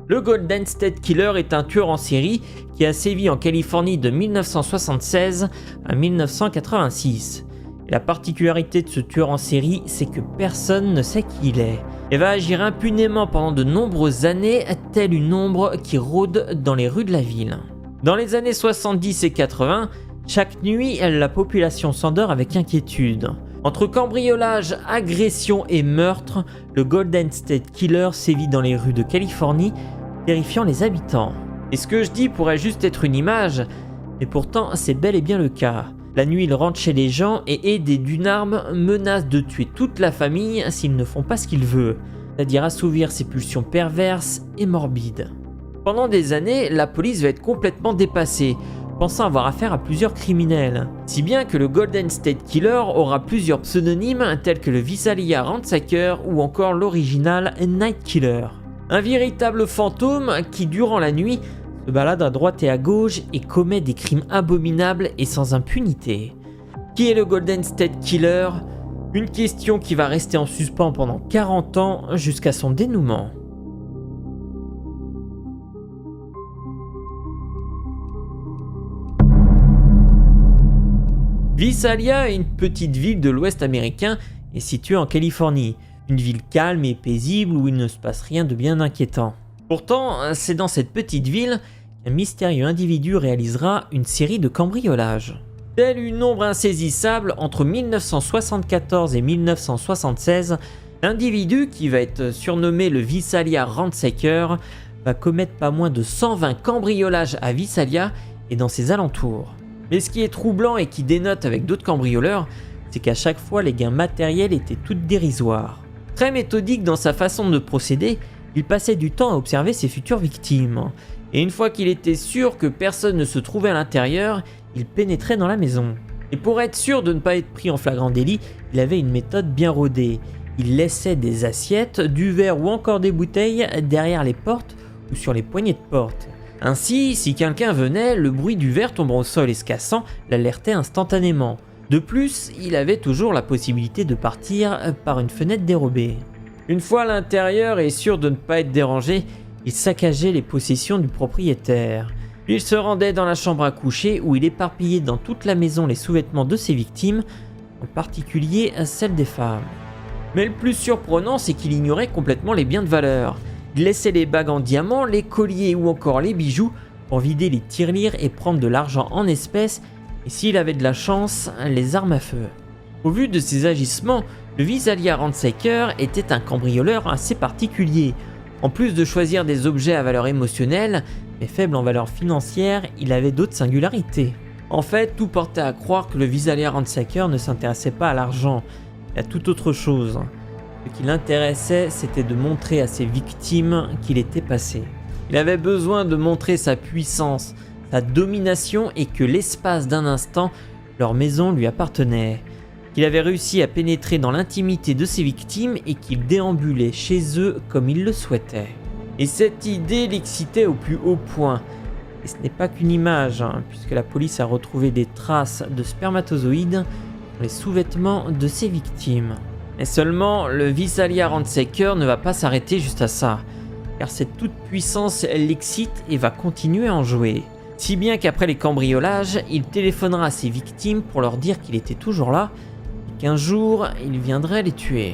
Le Golden State Killer est un tueur en série qui a sévi en Californie de 1976 à 1986. Et la particularité de ce tueur en série, c'est que personne ne sait qui il est. Et va agir impunément pendant de nombreuses années, telle une ombre qui rôde dans les rues de la ville. Dans les années 70 et 80, chaque nuit, la population s'endort avec inquiétude. Entre cambriolage, agression et meurtre, le Golden State Killer sévit dans les rues de Californie, terrifiant les habitants. Et ce que je dis pourrait juste être une image, mais pourtant c'est bel et bien le cas. La nuit, il rentre chez les gens et, aidé d'une arme, menace de tuer toute la famille s'ils ne font pas ce qu'il veut, c'est-à-dire assouvir ses pulsions perverses et morbides. Pendant des années, la police va être complètement dépassée, pensant avoir affaire à plusieurs criminels. Si bien que le Golden State Killer aura plusieurs pseudonymes tels que le Visalia Ransacker ou encore l'original Night Killer. Un véritable fantôme qui, durant la nuit, se balade à droite et à gauche et commet des crimes abominables et sans impunité. Qui est le Golden State Killer ? Une question qui va rester en suspens pendant 40 ans jusqu'à son dénouement. Visalia est une petite ville de l'ouest américain et située en Californie. Une ville calme et paisible où il ne se passe rien de bien inquiétant. Pourtant, c'est dans cette petite ville qu'un mystérieux individu réalisera une série de cambriolages. Telle une ombre insaisissable, entre 1974 et 1976, l'individu qui va être surnommé le Visalia Ransacker va commettre pas moins de 120 cambriolages à Visalia et dans ses alentours. Mais ce qui est troublant et qui dénote avec d'autres cambrioleurs, c'est qu'à chaque fois les gains matériels étaient tout dérisoires. Très méthodique dans sa façon de procéder, il passait du temps à observer ses futures victimes. Et une fois qu'il était sûr que personne ne se trouvait à l'intérieur, il pénétrait dans la maison. Et pour être sûr de ne pas être pris en flagrant délit, il avait une méthode bien rodée. Il laissait des assiettes, du verre ou encore des bouteilles derrière les portes ou sur les poignées de porte. Ainsi, si quelqu'un venait, le bruit du verre tombant au sol et se cassant l'alertait instantanément. De plus, il avait toujours la possibilité de partir par une fenêtre dérobée. Une fois à l'intérieur et sûr de ne pas être dérangé, il saccageait les possessions du propriétaire. Puis il se rendait dans la chambre à coucher où il éparpillait dans toute la maison les sous-vêtements de ses victimes, en particulier celles des femmes. Mais le plus surprenant, c'est qu'il ignorait complètement les biens de valeur. Il laissait les bagues en diamant, les colliers ou encore les bijoux pour vider les tirelires et prendre de l'argent en espèces, et s'il avait de la chance, les armes à feu. Au vu de ses agissements, le Visalia Ransacker était un cambrioleur assez particulier. En plus de choisir des objets à valeur émotionnelle, mais faibles en valeur financière, il avait d'autres singularités. En fait, tout portait à croire que le Visalia Ransacker ne s'intéressait pas à l'argent, mais à toute autre chose. Ce qui l'intéressait, c'était de montrer à ses victimes qu'il était passé. Il avait besoin de montrer sa puissance, sa domination et que l'espace d'un instant, leur maison lui appartenait. Qu'il avait réussi à pénétrer dans l'intimité de ses victimes et qu'il déambulait chez eux comme il le souhaitait. Et cette idée l'excitait au plus haut point. Et ce n'est pas qu'une image, puisque la police a retrouvé des traces de spermatozoïdes dans les sous-vêtements de ses victimes. Mais seulement, le Visalia Ransacker ne va pas s'arrêter juste à ça, car cette toute-puissance l'excite et va continuer à en jouer. Si bien qu'après les cambriolages, il téléphonera à ses victimes pour leur dire qu'il était toujours là et qu'un jour, il viendrait les tuer.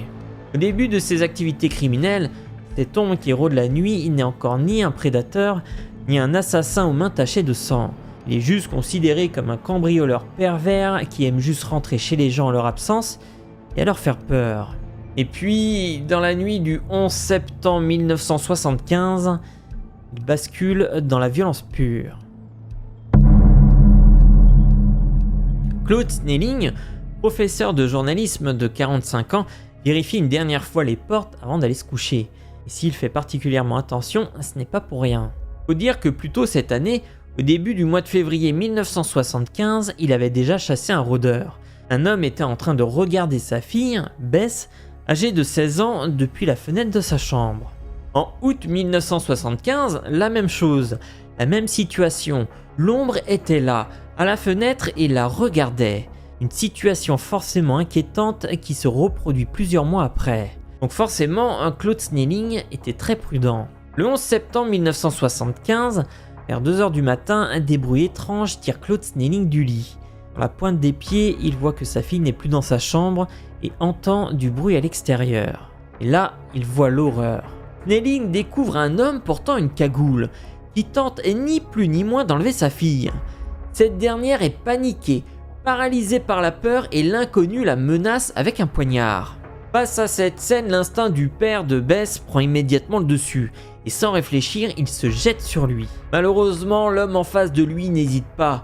Au début de ses activités criminelles, cet homme qui rôde la nuit n'est encore ni un prédateur, ni un assassin aux mains tachées de sang. Il est juste considéré comme un cambrioleur pervers qui aime juste rentrer chez les gens en leur absence et à leur faire peur. Et puis, dans la nuit du 11 septembre 1975, il bascule dans la violence pure. Claude Snelling, professeur de journalisme de 45 ans, vérifie une dernière fois les portes avant d'aller se coucher. Et s'il fait particulièrement attention, ce n'est pas pour rien. Faut dire que plus tôt cette année, au début du mois de février 1975, il avait déjà chassé un rôdeur. Un homme était en train de regarder sa fille, Bess, âgée de 16 ans, depuis la fenêtre de sa chambre. En août 1975, la même chose, la même situation. L'ombre était là, à la fenêtre et la regardait. Une situation forcément inquiétante qui se reproduit plusieurs mois après. Donc forcément, Claude Snelling était très prudent. Le 11 septembre 1975, vers 2 h du matin, des bruits étranges tirent Claude Snelling du lit. Sur la pointe des pieds, il voit que sa fille n'est plus dans sa chambre et entend du bruit à l'extérieur. Et là, il voit l'horreur. Snelling découvre un homme portant une cagoule qui tente ni plus ni moins d'enlever sa fille. Cette dernière est paniquée, paralysée par la peur et l'inconnu la menace avec un poignard. Face à cette scène, l'instinct du père de Bess prend immédiatement le dessus et sans réfléchir, il se jette sur lui. Malheureusement, l'homme en face de lui n'hésite pas.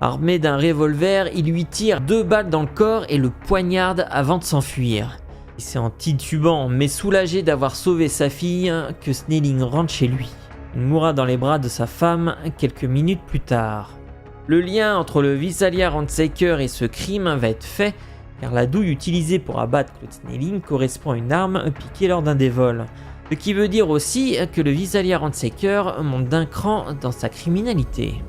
Armé d'un revolver, il lui tire 2 balles dans le corps et le poignarde avant de s'enfuir. Et c'est en titubant mais soulagé d'avoir sauvé sa fille que Snelling rentre chez lui. Il mourra dans les bras de sa femme quelques minutes plus tard. Le lien entre le Visalia Rantzaker et ce crime va être fait car la douille utilisée pour abattre Claude Snelling correspond à une arme piquée lors d'un des vols. Ce qui veut dire aussi que le Visalia Rantzaker monte d'un cran dans sa criminalité.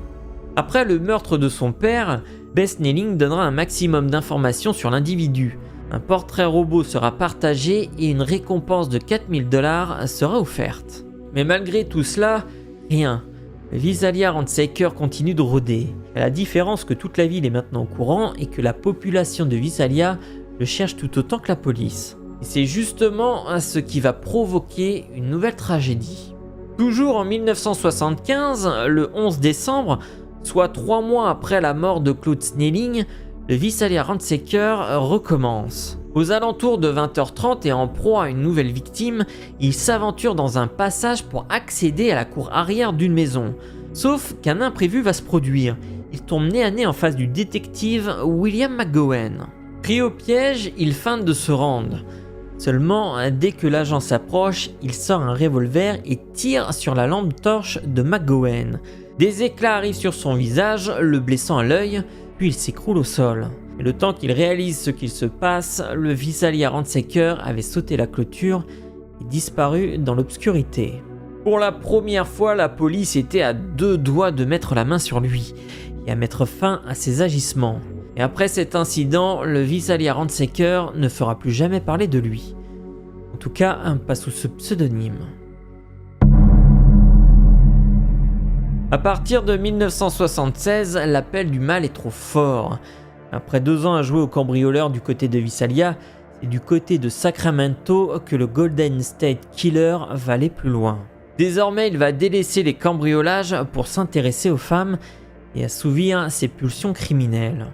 Après le meurtre de son père, Bess Snelling donnera un maximum d'informations sur l'individu. Un portrait robot sera partagé et une récompense de 4000 $ sera offerte. Mais malgré tout cela, rien. Le Visalia Rantzaker continue de rôder. À la différence que toute la ville est maintenant au courant et que la population de Visalia le cherche tout autant que la police. Et c'est justement ce qui va provoquer une nouvelle tragédie. Toujours en 1975, le 11 décembre, soit 3 mois après la mort de Claude Snelling, le Visalia Rantzaker recommence. Aux alentours de 20h30 et en proie à une nouvelle victime, il s'aventure dans un passage pour accéder à la cour arrière d'une maison. Sauf qu'un imprévu va se produire. Il tombe nez à nez en face du détective William McGowan. Pris au piège, il feinte de se rendre. Seulement, dès que l'agent s'approche, il sort un revolver et tire sur la lampe torche de McGowan. Des éclats arrivent sur son visage, le blessant à l'œil, puis il s'écroule au sol. Et le temps qu'il réalise ce qu'il se passe, le Visalia Rantzaker avait sauté la clôture et disparu dans l'obscurité. Pour la première fois, la police était à 2 doigts de mettre la main sur lui et à mettre fin à ses agissements. Et après cet incident, le Visalia Rantzaker ne fera plus jamais parler de lui. En tout cas, pas sous ce pseudonyme. À partir de 1976, l'appel du mal est trop fort. Après 2 ans à jouer au cambrioleur du côté de Visalia, c'est du côté de Sacramento que le Golden State Killer va aller plus loin. Désormais, il va délaisser les cambriolages pour s'intéresser aux femmes et assouvir ses pulsions criminelles.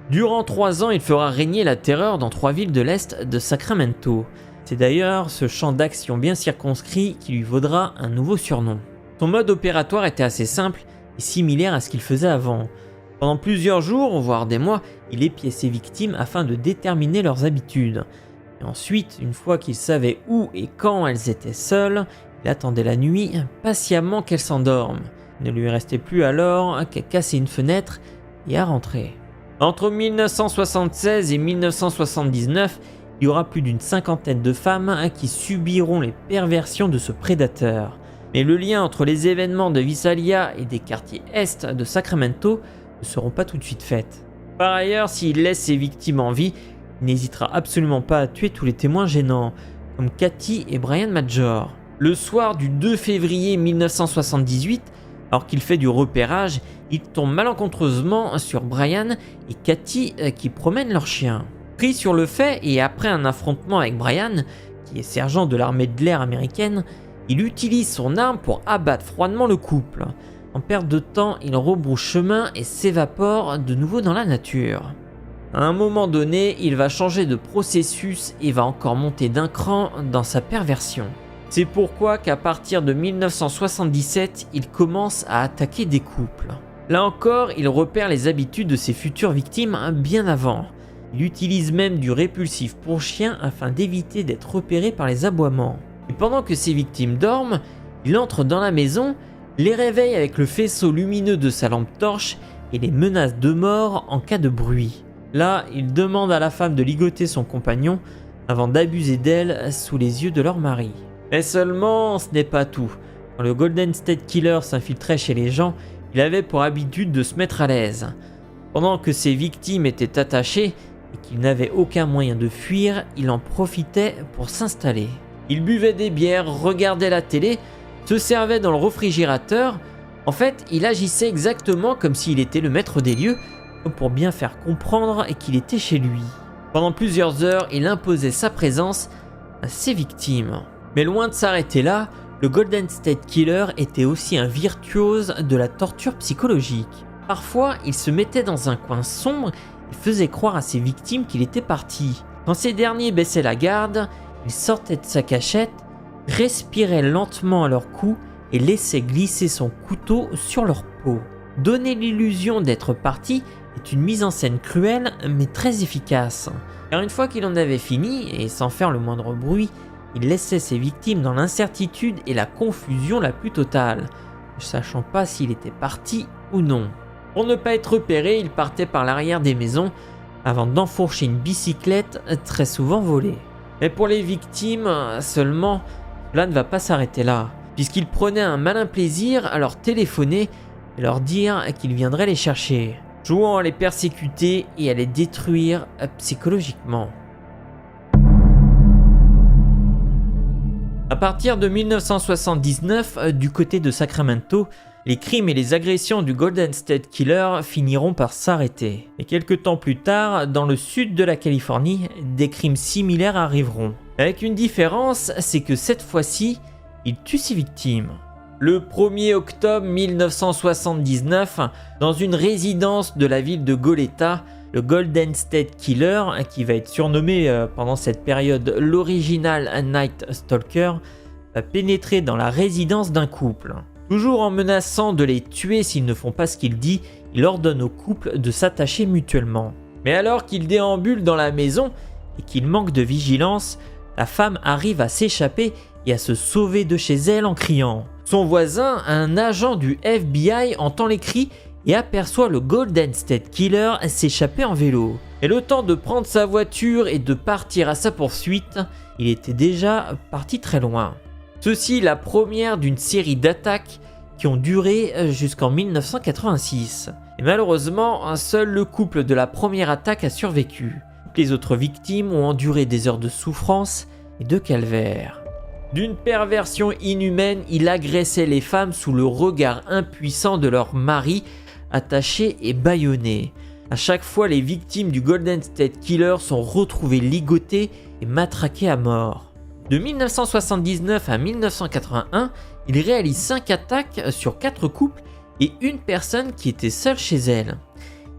Durant 3 ans, il fera régner la terreur dans 3 villes de l'est de Sacramento. C'est d'ailleurs ce champ d'action bien circonscrit qui lui vaudra un nouveau surnom. Son mode opératoire était assez simple et similaire à ce qu'il faisait avant. Pendant plusieurs jours, voire des mois, il épiait ses victimes afin de déterminer leurs habitudes. Et ensuite, une fois qu'il savait où et quand elles étaient seules, il attendait la nuit patiemment qu'elles s'endorment. Il ne lui restait plus alors qu'à casser une fenêtre et à rentrer. Entre 1976 et 1979, il y aura plus d'une 50aine de femmes qui subiront les perversions de ce prédateur. Mais le lien entre les événements de Visalia et des quartiers est de Sacramento ne seront pas tout de suite faites. Par ailleurs, s'il laisse ses victimes en vie, il n'hésitera absolument pas à tuer tous les témoins gênants, comme Cathy et Brian Major. Le soir du 2 février 1978, alors qu'il fait du repérage, il tombe malencontreusement sur Brian et Cathy qui promènent leur chien. Pris sur le fait et après un affrontement avec Brian, qui est sergent de l'armée de l'air américaine, il utilise son arme pour abattre froidement le couple. En perte de temps, il rebrousse chemin et s'évapore de nouveau dans la nature. À un moment donné, il va changer de processus et va encore monter d'un cran dans sa perversion. C'est pourquoi qu'à partir de 1977, il commence à attaquer des couples. Là encore, il repère les habitudes de ses futures victimes bien avant. Il utilise même du répulsif pour chien afin d'éviter d'être repéré par les aboiements. Et pendant que ses victimes dorment, il entre dans la maison, les réveille avec le faisceau lumineux de sa lampe torche et les menace de mort en cas de bruit. Là, il demande à la femme de ligoter son compagnon avant d'abuser d'elle sous les yeux de leur mari. Mais seulement, ce n'est pas tout. Quand le Golden State Killer s'infiltrait chez les gens, il avait pour habitude de se mettre à l'aise. Pendant que ses victimes étaient attachées et qu'il n'avait aucun moyen de fuir, il en profitait pour s'installer. Il buvait des bières, regardait la télé, se servait dans le réfrigérateur. En fait, il agissait exactement comme s'il était le maître des lieux, pour bien faire comprendre qu'il était chez lui. Pendant plusieurs heures, il imposait sa présence à ses victimes. Mais loin de s'arrêter là, le Golden State Killer était aussi un virtuose de la torture psychologique. Parfois, il se mettait dans un coin sombre et faisait croire à ses victimes qu'il était parti. Quand ces derniers baissaient la garde, il sortait de sa cachette, respirait lentement à leur cou et laissait glisser son couteau sur leur peau. Donner l'illusion d'être parti est une mise en scène cruelle mais très efficace. Car une fois qu'il en avait fini, et sans faire le moindre bruit, il laissait ses victimes dans l'incertitude et la confusion la plus totale, ne sachant pas s'il était parti ou non. Pour ne pas être repéré, il partait par l'arrière des maisons avant d'enfourcher une bicyclette très souvent volée. Mais pour les victimes seulement, cela ne va pas s'arrêter là, puisqu'il prenait un malin plaisir à leur téléphoner et leur dire qu'il viendrait les chercher, jouant à les persécuter et à les détruire psychologiquement. À partir de 1979, du côté de Sacramento, les crimes et les agressions du Golden State Killer finiront par s'arrêter. Et quelques temps plus tard, dans le sud de la Californie, des crimes similaires arriveront. Avec une différence, c'est que cette fois-ci, il tue ses victimes. Le 1er octobre 1979, dans une résidence de la ville de Goleta, le Golden State Killer, qui va être surnommé pendant cette période l'Original Night Stalker, va pénétrer dans la résidence d'un couple. Toujours en menaçant de les tuer s'ils ne font pas ce qu'il dit, il ordonne au couple de s'attacher mutuellement. Mais alors qu'il déambule dans la maison et qu'il manque de vigilance, la femme arrive à s'échapper et à se sauver de chez elle en criant. Son voisin, un agent du FBI, entend les cris et aperçoit le Golden State Killer s'échapper en vélo. Et le temps de prendre sa voiture et de partir à sa poursuite, il était déjà parti très loin. Ceci la première d'une série d'attaques qui ont duré jusqu'en 1986. Et malheureusement, seul le couple de la première attaque a survécu. Toutes les autres victimes ont enduré des heures de souffrance et de calvaire. D'une perversion inhumaine, il agressait les femmes sous le regard impuissant de leur mari, attachés et bâillonnés. À chaque fois, les victimes du Golden State Killer sont retrouvées ligotées et matraquées à mort. De 1979 à 1981, il réalise 5 attaques sur 4 couples et une personne qui était seule chez elle.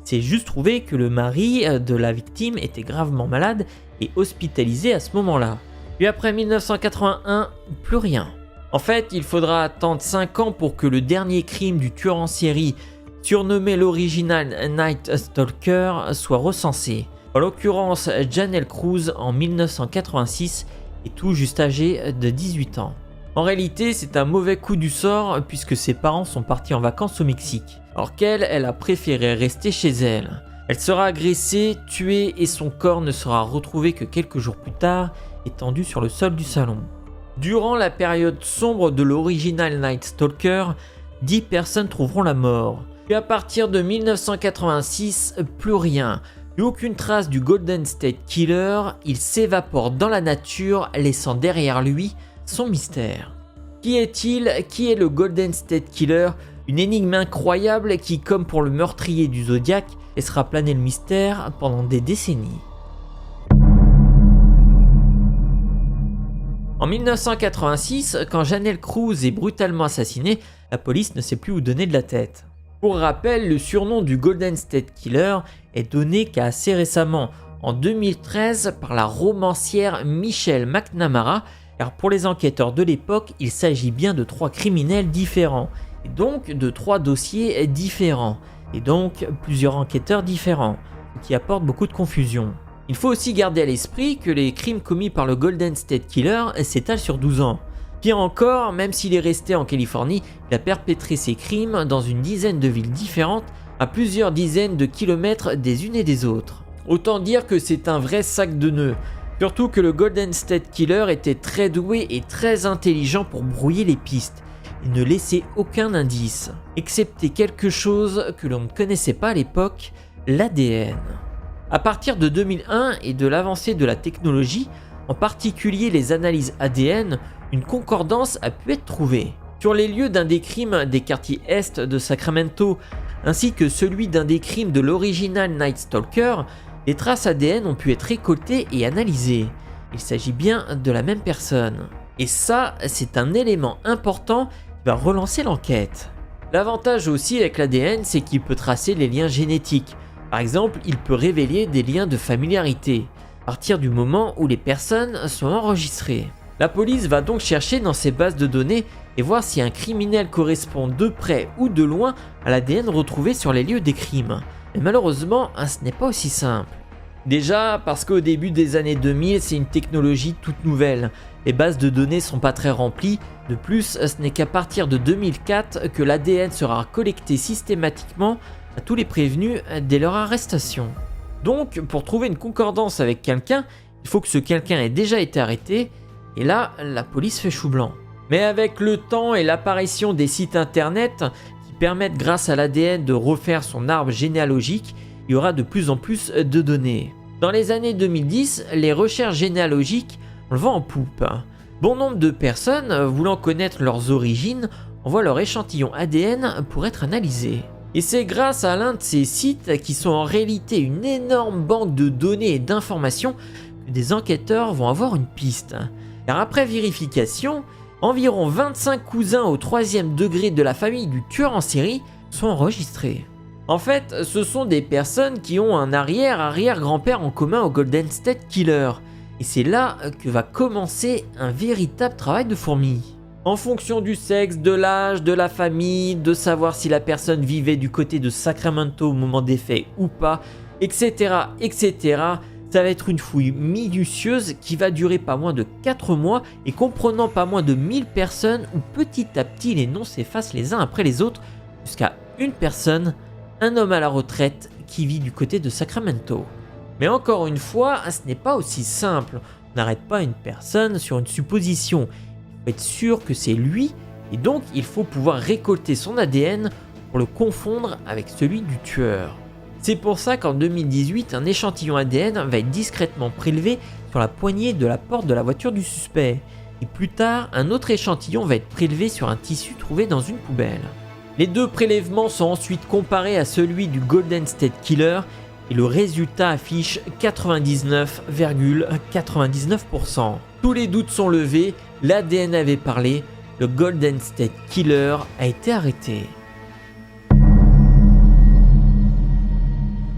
C'est juste trouvé que le mari de la victime était gravement malade et hospitalisé à ce moment-là. Puis après 1981, plus rien. En fait, il faudra attendre 5 ans pour que le dernier crime du tueur en série, surnommé l'Original Night Stalker, soit recensé. En l'occurrence, Janelle Cruz en 1986 et tout juste âgé de 18 ans. En réalité, c'est un mauvais coup du sort puisque ses parents sont partis en vacances au Mexique, alors qu'elle, elle a préféré rester chez elle. Elle sera agressée, tuée et son corps ne sera retrouvé que quelques jours plus tard, étendu sur le sol du salon. Durant la période sombre de l'Original Night Stalker, 10 personnes trouveront la mort. Puis à partir de 1986, plus rien. Plus aucune trace du Golden State Killer, il s'évapore dans la nature, laissant derrière lui son mystère. Qui est-il? Qui est le Golden State Killer? Une énigme incroyable qui, comme pour le meurtrier du Zodiac, laissera planer le mystère pendant des décennies. En 1986, quand Janelle Cruz est brutalement assassinée, la police ne sait plus où donner de la tête. Pour rappel, le surnom du Golden State Killer est donné qu'à assez récemment, en 2013, par la romancière Michelle McNamara, car pour les enquêteurs de l'époque, il s'agit bien de 3 criminels différents, et donc de 3 dossiers différents, et donc plusieurs enquêteurs différents, ce qui apporte beaucoup de confusion. Il faut aussi garder à l'esprit que les crimes commis par le Golden State Killer s'étalent sur 12 ans. Pire encore, même s'il est resté en Californie, il a perpétré ses crimes dans une dizaine de villes différentes, à plusieurs dizaines de kilomètres des unes et des autres. Autant dire que c'est un vrai sac de nœuds, surtout que le Golden State Killer était très doué et très intelligent pour brouiller les pistes. Il ne laissait aucun indice, excepté quelque chose que l'on ne connaissait pas à l'époque, l'ADN. À partir de 2001 et de l'avancée de la technologie, en particulier les analyses ADN, une concordance a pu être trouvée. Sur les lieux d'un des crimes des quartiers est de Sacramento, ainsi que celui d'un des crimes de l'original Night Stalker, des traces ADN ont pu être récoltées et analysées. Il s'agit bien de la même personne. Et ça, c'est un élément important qui va relancer l'enquête. L'avantage aussi avec l'ADN, c'est qu'il peut tracer les liens génétiques. Par exemple, il peut révéler des liens de familiarité, à partir du moment où les personnes sont enregistrées. La police va donc chercher dans ses bases de données et voir si un criminel correspond de près ou de loin à l'ADN retrouvé sur les lieux des crimes. Mais malheureusement, ce n'est pas aussi simple. Déjà parce qu'au début des années 2000, c'est une technologie toute nouvelle. Les bases de données sont pas très remplies. De plus, ce n'est qu'à partir de 2004 que l'ADN sera collecté systématiquement à tous les prévenus dès leur arrestation. Donc, pour trouver une concordance avec quelqu'un, il faut que ce quelqu'un ait déjà été arrêté. Et là, la police fait chou blanc. Mais avec le temps et l'apparition des sites internet qui permettent grâce à l'ADN de refaire son arbre généalogique, il y aura de plus en plus de données. Dans les années 2010, les recherches généalogiques ont le vent en poupe. Bon nombre de personnes voulant connaître leurs origines envoient leur échantillon ADN pour être analysé. Et c'est grâce à l'un de ces sites qui sont en réalité une énorme banque de données et d'informations que des enquêteurs vont avoir une piste. Car après vérification, environ 25 cousins au 3e degré de la famille du tueur en série sont enregistrés. En fait, ce sont des personnes qui ont un arrière-arrière-grand-père en commun au Golden State Killer. Et c'est là que va commencer un véritable travail de fourmi. En fonction du sexe, de l'âge, de la famille, de savoir si la personne vivait du côté de Sacramento au moment des faits ou pas, etc., etc., ça va être une fouille minutieuse qui va durer pas moins de 4 mois et comprenant pas moins de 1000 personnes où petit à petit les noms s'effacent les uns après les autres jusqu'à une personne, un homme à la retraite qui vit du côté de Sacramento. Mais encore une fois, ce n'est pas aussi simple. On n'arrête pas une personne sur une supposition. Il faut être sûr que c'est lui et donc il faut pouvoir récolter son ADN pour le confondre avec celui du tueur. C'est pour ça qu'en 2018, un échantillon ADN va être discrètement prélevé sur la poignée de la porte de la voiture du suspect. Et plus tard, un autre échantillon va être prélevé sur un tissu trouvé dans une poubelle. Les deux prélèvements sont ensuite comparés à celui du Golden State Killer et le résultat affiche 99,99%. Tous les doutes sont levés, l'ADN avait parlé, le Golden State Killer a été arrêté.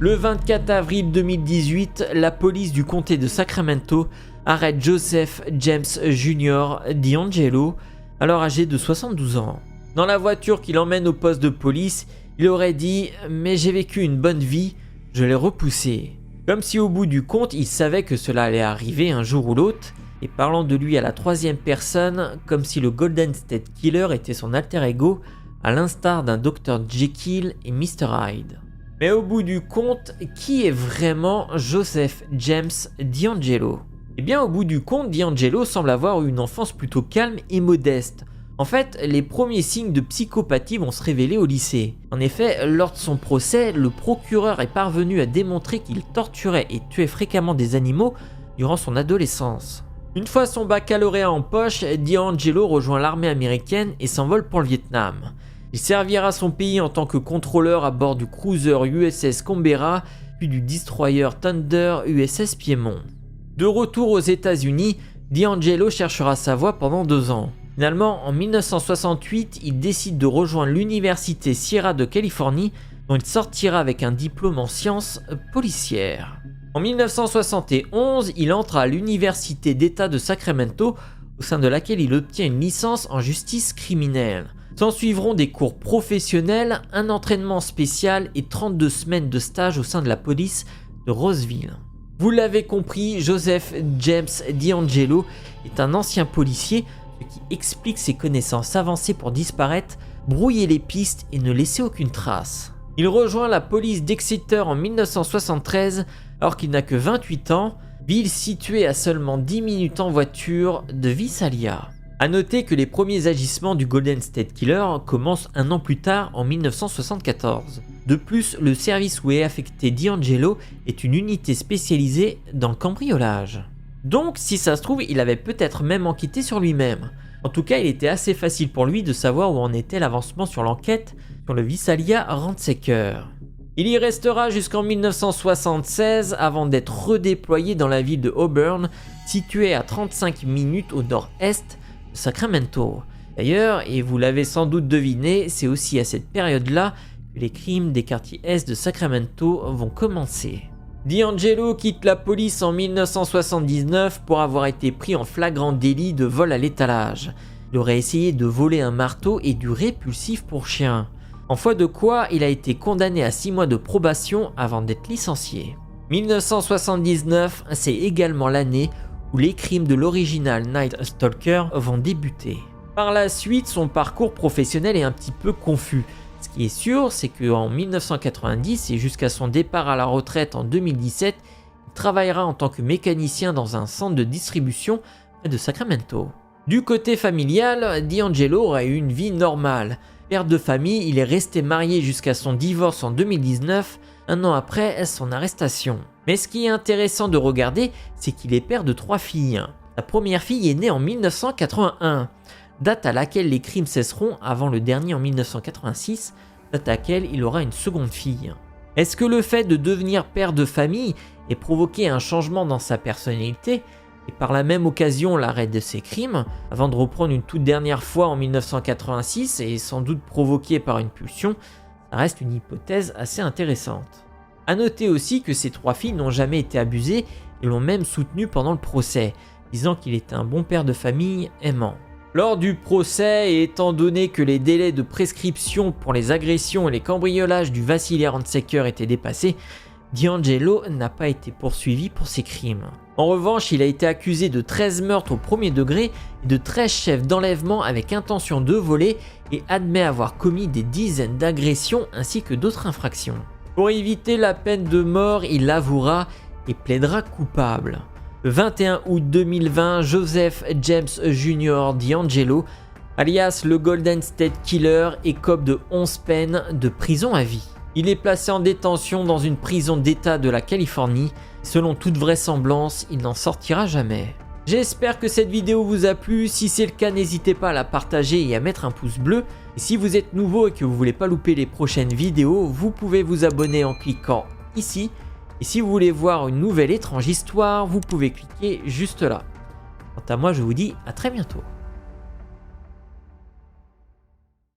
Le 24 avril 2018, la police du comté de Sacramento arrête Joseph James Jr. DeAngelo, alors âgé de 72 ans. Dans la voiture qui l'emmène au poste de police, il aurait dit « Mais j'ai vécu une bonne vie, je l'ai repoussé ». Comme si au bout du compte, il savait que cela allait arriver un jour ou l'autre, et parlant de lui à la troisième personne, comme si le Golden State Killer était son alter ego, à l'instar d'un Dr Jekyll et Mr Hyde. Mais au bout du compte, qui est vraiment Joseph James DeAngelo ? Eh bien au bout du compte, DeAngelo semble avoir eu une enfance plutôt calme et modeste. En fait, les premiers signes de psychopathie vont se révéler au lycée. En effet, lors de son procès, le procureur est parvenu à démontrer qu'il torturait et tuait fréquemment des animaux durant son adolescence. Une fois son baccalauréat en poche, DeAngelo rejoint l'armée américaine et s'envole pour le Vietnam. Il servira son pays en tant que contrôleur à bord du cruiser USS Canberra, puis du destroyer Thunder USS Piedmont. De retour aux États-Unis, DeAngelo cherchera sa voie pendant 2 ans. Finalement, en 1968, il décide de rejoindre l'université Sierra de Californie, dont il sortira avec un diplôme en sciences policières. En 1971, il entre à l'université d'État de Sacramento, au sein de laquelle il obtient une licence en justice criminelle. S'en suivront des cours professionnels, un entraînement spécial et 32 semaines de stage au sein de la police de Roseville. Vous l'avez compris, Joseph James DeAngelo est un ancien policier, ce qui explique ses connaissances avancées pour disparaître, brouiller les pistes et ne laisser aucune trace. Il rejoint la police d'Exeter en 1973 alors qu'il n'a que 28 ans, ville située à seulement 10 minutes en voiture de Visalia. A noter que les premiers agissements du Golden State Killer commencent 1 an plus tard en 1974. De plus, le service où est affecté DeAngelo est une unité spécialisée dans le cambriolage. Donc, si ça se trouve, il avait peut-être même enquêté sur lui-même. En tout cas, il était assez facile pour lui de savoir où en était l'avancement sur l'enquête sur le Visalia Rentseker. Il y restera jusqu'en 1976 avant d'être redéployé dans la ville de Auburn, située à 35 minutes au nord-est de Sacramento. D'ailleurs, et vous l'avez sans doute deviné, c'est aussi à cette période-là que les crimes des quartiers est de Sacramento vont commencer. DeAngelo quitte la police en 1979 pour avoir été pris en flagrant délit de vol à l'étalage. Il aurait essayé de voler un marteau et du répulsif pour chien. En foi de quoi, il a été condamné à 6 mois de probation avant d'être licencié. 1979, c'est également l'année où les crimes de l'original Night Stalker vont débuter. Par la suite, son parcours professionnel est un petit peu confus. Ce qui est sûr, c'est qu'en 1990 et jusqu'à son départ à la retraite en 2017, il travaillera en tant que mécanicien dans un centre de distribution près de Sacramento. Du côté familial, DeAngelo aura eu une vie normale. Père de famille, il est resté marié jusqu'à son divorce en 2019, un an après son arrestation. Mais ce qui est intéressant de regarder, c'est qu'il est père de 3 filles. Sa première fille est née en 1981, date à laquelle les crimes cesseront avant le dernier en 1986, date à laquelle il aura une seconde fille. Est-ce que le fait de devenir père de famille ait provoqué un changement dans sa personnalité et par la même occasion l'arrêt de ses crimes, avant de reprendre une toute dernière fois en 1986 et sans doute provoqué par une pulsion? Ça reste une hypothèse assez intéressante. A noter aussi que ces 3 filles n'ont jamais été abusées et l'ont même soutenu pendant le procès, disant qu'il était un bon père de famille aimant. Lors du procès, et étant donné que les délais de prescription pour les agressions et les cambriolages du Visalia Rentseker étaient dépassés, DeAngelo n'a pas été poursuivi pour ses crimes. En revanche, il a été accusé de 13 meurtres au premier degré et de 13 chefs d'enlèvement avec intention de voler et admet avoir commis des dizaines d'agressions ainsi que d'autres infractions. Pour éviter la peine de mort, il avouera et plaidera coupable. Le 21 août 2020, Joseph James Jr. DeAngelo, alias le Golden State Killer, écope de 11 peines de prison à vie. Il est placé en détention dans une prison d'État de la Californie. Selon toute vraisemblance, il n'en sortira jamais. J'espère que cette vidéo vous a plu. Si c'est le cas, n'hésitez pas à la partager et à mettre un pouce bleu. Et si vous êtes nouveau et que vous voulez pas louper les prochaines vidéos, vous pouvez vous abonner en cliquant ici. Et si vous voulez voir une nouvelle étrange histoire, vous pouvez cliquer juste là. Quant à moi, je vous dis à très bientôt.